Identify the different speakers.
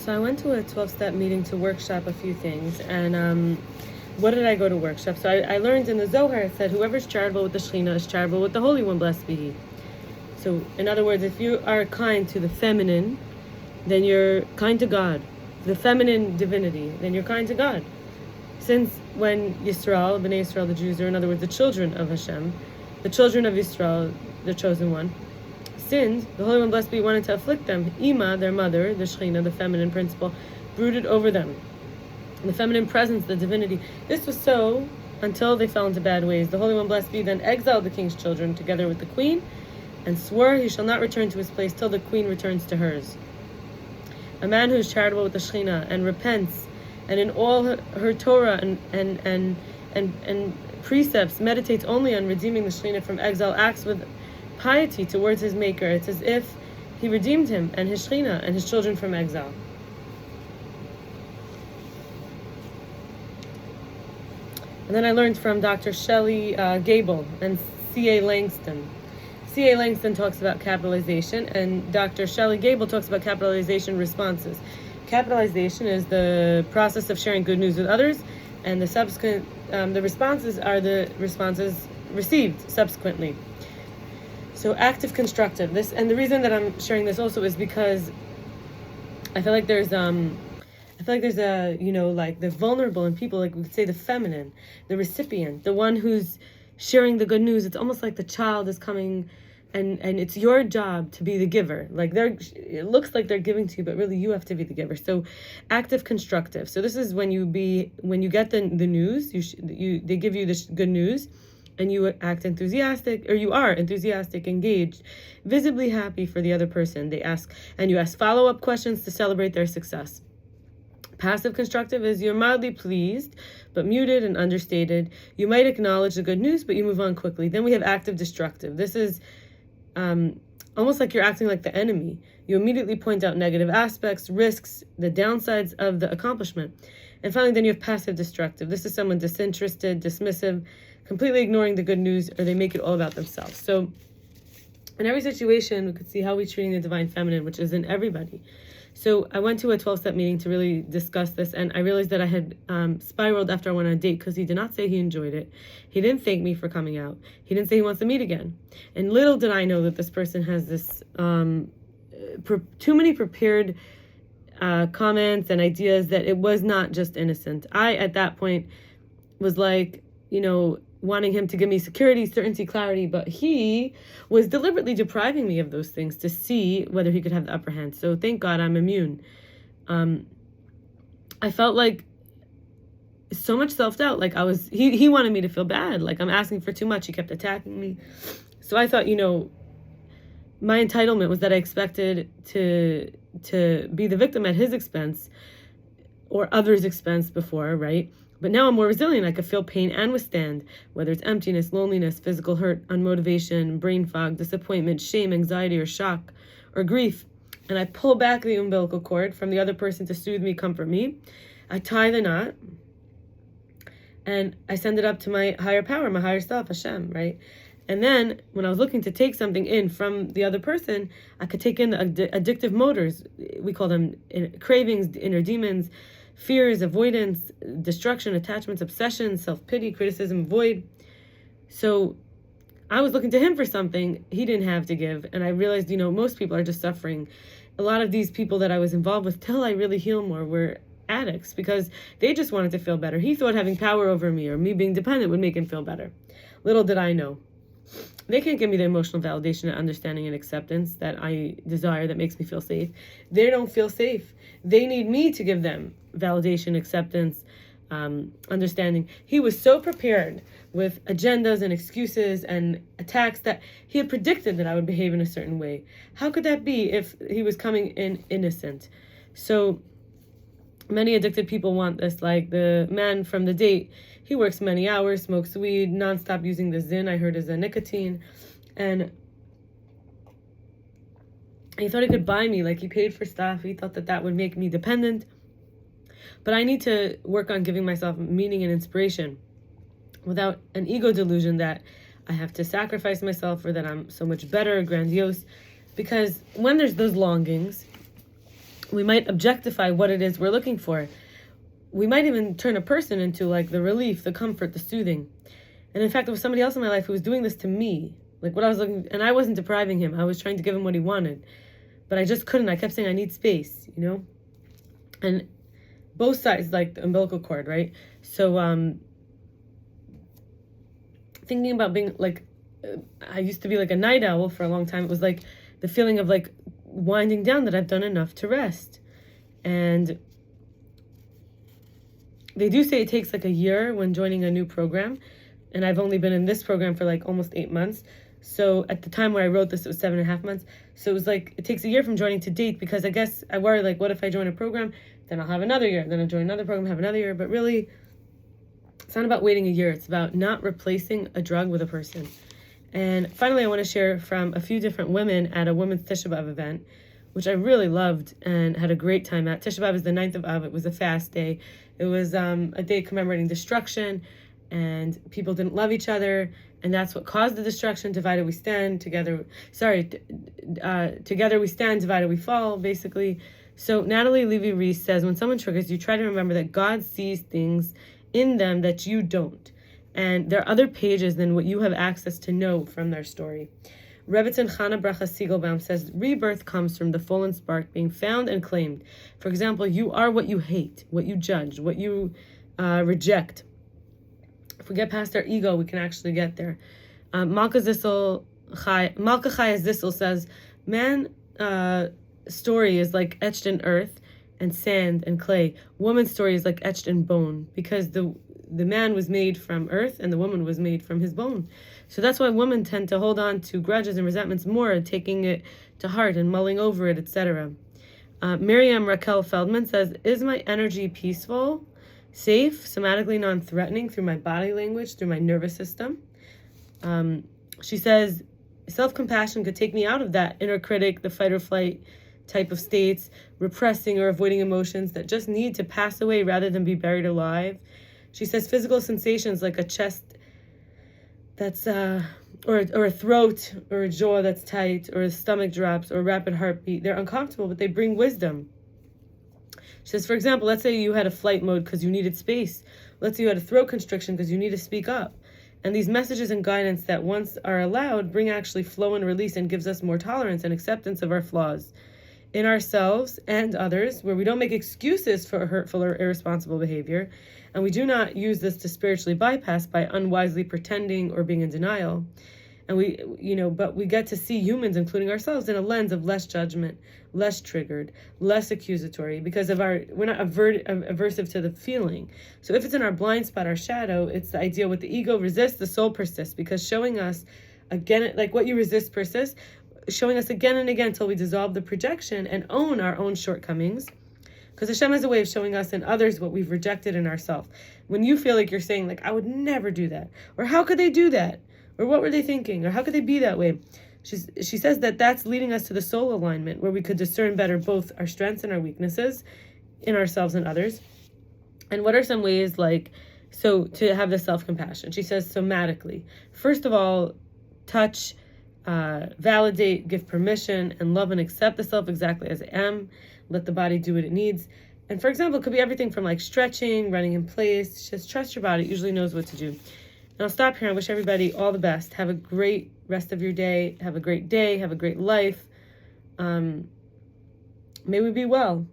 Speaker 1: So I went to a 12-step meeting to workshop a few things, and what did I go to workshop? So I learned in the Zohar, it said, whoever's charitable with the Shekhinah is charitable with the Holy One, blessed be He. So, in other words, if you are kind to the feminine, then you're kind to God. The feminine divinity, then you're kind to God. Since when Yisrael, Bnei Yisrael, the Jews, or in other words, the children of Hashem, the children of Yisrael, the chosen one, sinned, the Holy One, blessed be He, wanted to afflict them. Ima, their mother, the Shekhinah, the feminine principle, brooded over them. The feminine presence, the divinity. This was so until they fell into bad ways. The Holy One, blessed be He, then exiled the king's children together with the queen, and swore he shall not return to his place till the queen returns to hers. A man who is charitable with the Shekhinah and repents, and in all her Torah and precepts meditates only on redeeming the Shekhinah from exile, acts with piety towards his Maker. It's as if he redeemed him and his Shekhinah and his children from exile. And then I learned from Dr. Shelley, Gable, and C.A. Langston. C.A. Langston talks about capitalization, and Dr. Shelley Gable talks about capitalization responses. Capitalization is the process of sharing good news with others, and the subsequent, the responses are the responses received subsequently. So active, constructive. This, and the reason that I'm sharing this also is because I feel like there's a, like the vulnerable in people, like we could say the feminine, the recipient, the one who's sharing the good news. It's almost like the child is coming and it's your job to be the giver. Like it looks like they're giving to you, but really you have to be the giver. So active, constructive. So this is when you get the news, they give you this good news, and you act enthusiastic, or you are enthusiastic, engaged, visibly happy for the other person. You ask follow-up questions to celebrate their success. Passive constructive is you're mildly pleased, but muted and understated. You might acknowledge the good news, but you move on quickly. Then we have active destructive. This is almost like you're acting like the enemy. You immediately point out negative aspects, risks, the downsides of the accomplishment. And finally, then you have passive destructive. This is someone disinterested, dismissive, completely ignoring the good news, or they make it all about themselves. So in every situation, we could see how we're treating the divine feminine, which is in everybody. So I went to a 12-step meeting to really discuss this, and I realized that I had spiraled after I went on a date because he did not say he enjoyed it. He didn't thank me for coming out. He didn't say he wants to meet again. And little did I know that this person has this too many prepared comments and ideas, that it was not just innocent. I, at that point, was like, wanting him to give me security, certainty, clarity, but he was deliberately depriving me of those things to see whether he could have the upper hand. So thank God I'm immune. I felt like so much self-doubt, like he wanted me to feel bad, like I'm asking for too much. He kept attacking me. So I thought, my entitlement was that I expected to be the victim at his expense or others' expense before, right? But now I'm more resilient. I could feel pain and withstand, whether it's emptiness, loneliness, physical hurt, unmotivation, brain fog, disappointment, shame, anxiety, or shock, or grief. And I pull back the umbilical cord from the other person to soothe me, comfort me. I tie the knot, and I send it up to my higher power, my higher self, Hashem, right? And then when I was looking to take something in from the other person, I could take in the addictive motors. We call them cravings, inner demons, fears, avoidance, destruction, attachments, obsessions, self-pity, criticism, void. So I was looking to him for something he didn't have to give. And I realized, most people are just suffering. A lot of these people that I was involved with till I really heal more were addicts because they just wanted to feel better. He thought having power over me or me being dependent would make him feel better. Little did I know. They can't give me the emotional validation and understanding and acceptance that I desire, that makes me feel safe. They don't feel safe. They need me to give them validation, acceptance, understanding. He was so prepared with agendas and excuses and attacks that he had predicted that I would behave in a certain way. How could that be if he was coming in innocent? So many addicted people want this, like the man from the date. He works many hours, smokes weed, nonstop using the zin, I heard is a nicotine. And he thought he could buy me, like he paid for stuff. He thought that would make me dependent. But I need to work on giving myself meaning and inspiration without an ego delusion that I have to sacrifice myself or that I'm so much better, grandiose. Because when there's those longings, we might objectify what it is we're looking for. We might even turn a person into like the relief, the comfort, the soothing. And in fact, there was somebody else in my life who was doing this to me. Like what I was looking, and I wasn't depriving him. I was trying to give him what he wanted. But I just couldn't. I kept saying, I need space, And both sides, like the umbilical cord, right? So thinking about being like, I used to be like a night owl for a long time. It was like the feeling of like winding down, that I've done enough to rest. And they do say it takes like a year when joining a new program. And I've only been in this program for like almost 8 months. So at the time where I wrote this, it was 7.5 months. So it was like, it takes a year from joining to date, because I guess I worry like, what if I join a program, then I'll have another year. Then I'll join another program, have another year. But really, it's not about waiting a year. It's about not replacing a drug with a person. And finally, I want to share from a few different women at a women's Tisha B'Av event, which I really loved and had a great time at. Tisha B'Av is the 9th of Av. It was a fast day. It was a day commemorating destruction, and people didn't love each other, and that's what caused the destruction. Divided we stand, together we stand, divided we fall, basically. So Nathalie Levy Riess says, when someone triggers you, try to remember that God sees things in them that you don't. And there are other pages than what you have access to know from their story. Rebbetzin Chana Bracha Siegelbaum says, rebirth comes from the fallen spark being found and claimed. For example, you are what you hate, what you judge, what you reject. If we get past our ego, we can actually get there. Malka Chaya Zissel says, man's story is like etched in earth and sand and clay. Woman's story is like etched in bone, because the man was made from earth and the woman was made from his bone. So that's why women tend to hold on to grudges and resentments more, taking it to heart and mulling over it, etc. Miriam Racquel Feldman says, is my energy peaceful, safe, somatically non-threatening through my body language, through my nervous system? She says, self-compassion could take me out of that inner critic, the fight or flight type of states, repressing or avoiding emotions that just need to pass away rather than be buried alive. She says physical sensations like a chest that's, or a throat or a jaw that's tight, or a stomach drops, or a rapid heartbeat, they're uncomfortable, but they bring wisdom. She says, for example, let's say you had a flight mode because you needed space. Let's say you had a throat constriction because you need to speak up. And these messages and guidance that once are allowed bring actually flow and release, and gives us more tolerance and acceptance of our flaws in ourselves and others, where we don't make excuses for hurtful or irresponsible behavior. And we do not use this to spiritually bypass by unwisely pretending or being in denial. And but we get to see humans, including ourselves, in a lens of less judgment, less triggered, less accusatory, because of we're not aversive to the feeling. So if it's in our blind spot, our shadow, it's the idea with the ego resists, the soul persists, because showing us again, like what you resist persists, showing us again and again until we dissolve the projection and own our own shortcomings. Because Hashem has a way of showing us in others what we've rejected in ourselves. When you feel like you're saying, like, I would never do that, or how could they do that? Or what were they thinking? Or how could they be that way? She says that that's leading us to the soul alignment, where we could discern better both our strengths and our weaknesses in ourselves and others. And what are some ways, to have the self-compassion? She says somatically. First of all, touch, validate, give permission, and love and accept the self exactly as I am. Let the body do what it needs. And for example, it could be everything from like stretching, running in place. Just trust your body. It usually knows what to do. And I'll stop here. I wish everybody all the best. Have a great rest of your day. Have a great day. Have a great life. May we be well.